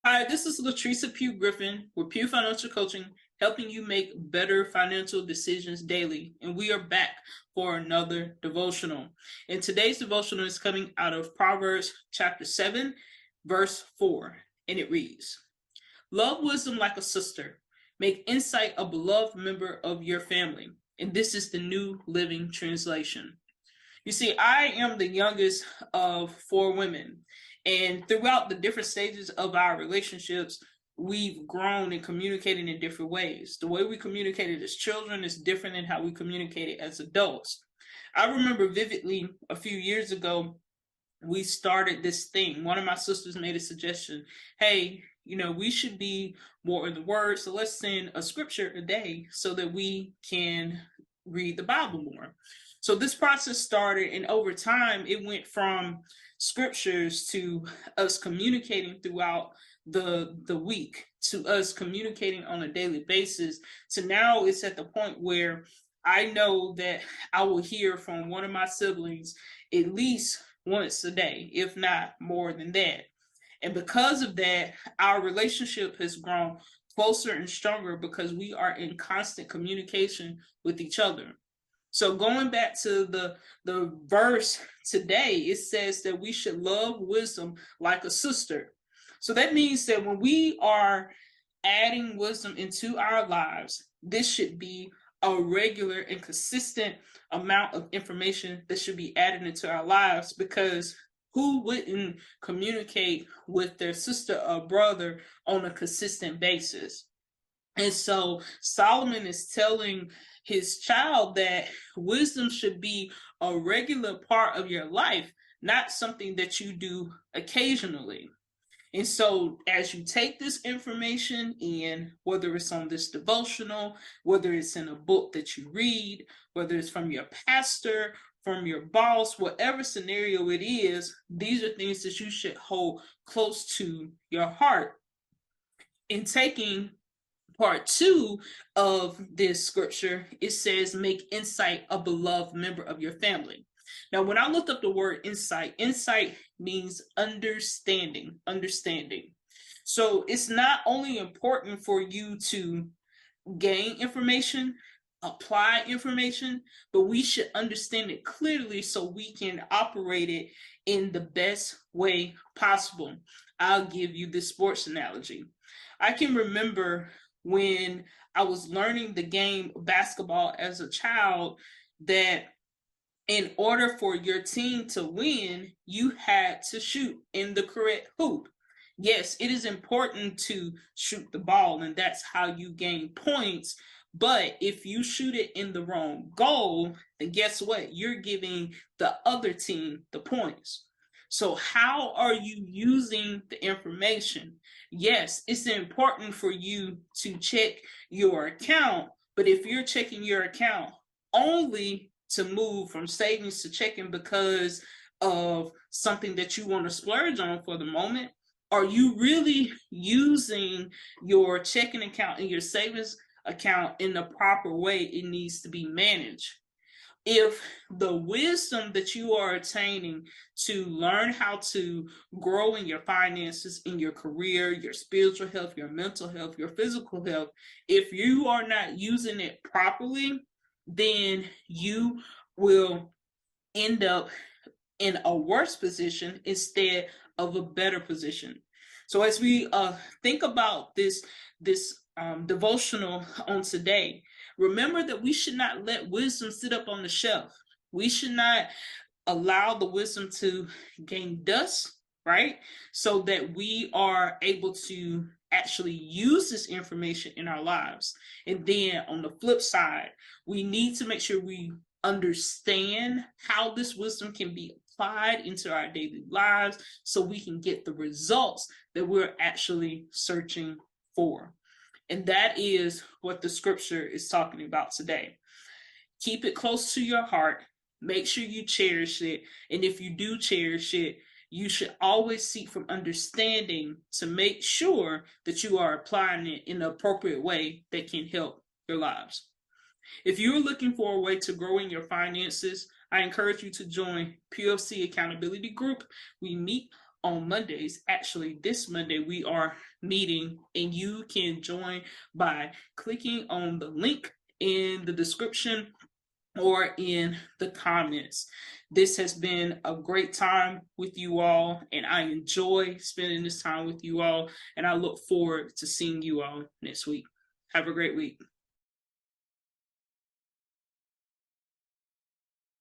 Hi, this is Latricia Pugh Griffin with Pugh Financial Coaching, helping you make better financial decisions daily. And we are back for another devotional. And today's devotional is coming out of Proverbs chapter 7, verse 4. And it reads, "Love wisdom like a sister. Make insight a beloved member of your family." And this is the New Living Translation. You see, I am the youngest of four women, and throughout the different stages of our relationships, we've grown and communicated in different ways. The way we communicated as children is different than how we communicated as adults. I remember vividly a few years ago, we started this thing. One of my sisters made a suggestion. Hey, we should be more in the Word, so let's send a scripture a day so that we can read the Bible more. So this process started, and over time, it went from scriptures to us communicating throughout the week, to us communicating on a daily basis, to now it's at the point where I know that I will hear from one of my siblings at least once a day, if not more than that. And because of that, our relationship has grown closer and stronger because we are in constant communication with each other. So going back to the verse today, it says that we should love wisdom like a sister. So that means that when we are adding wisdom into our lives, this should be a regular and consistent amount of information that should be added into our lives, because who wouldn't communicate with their sister or brother on a consistent basis? And so Solomon is telling his child that wisdom should be a regular part of your life, not something that you do occasionally. And so as you take this information in, whether it's on this devotional, whether it's in a book that you read, whether it's from your pastor, from your boss, whatever scenario it is, these are things that you should hold close to your heart. In taking part 2 of this scripture, it says, make insight a beloved member of your family. Now, when I looked up the word insight means understanding. So it's not only important for you to gain information, apply information, but we should understand it clearly so we can operate it in the best way possible. I'll give you this sports analogy. I can remember when I was learning the game of basketball as a child, that in order for your team to win, you had to shoot in the correct hoop. Yes, it is important to shoot the ball, and that's how you gain points. But if you shoot it in the wrong goal, then guess what? You're giving the other team the points. So how are you using the information? Yes, it's important for you to check your account, but if you're checking your account only to move from savings to checking because of something that you want to splurge on for the moment, are you really using your checking account and your savings account in the proper way it needs to be managed? If the wisdom that you are attaining to learn how to grow in your finances, in your career, your spiritual health, your mental health, your physical health, if you are not using it properly, then you will end up in a worse position instead of a better position. So as we think about this devotional on today, remember that we should not let wisdom sit up on the shelf. We should not allow the wisdom to gain dust, right? So that we are able to actually use this information in our lives. And then on the flip side, we need to make sure we understand how this wisdom can be applied into our daily lives so we can get the results that we're actually searching for. And that is what the scripture is talking about today. Keep it close to your heart. Make sure you cherish it. And if you do cherish it, you should always seek from understanding to make sure that you are applying it in the appropriate way that can help your lives. If you're looking for a way to grow in your finances, I encourage you to join PughFC Accountability Group. We meet on Mondays. Actually, this Monday we are meeting, and you can join by clicking on the link in the description or in the comments. This has been a great time with you all, and I enjoy spending this time with you all, and I look forward to seeing you all next week. Have a great week.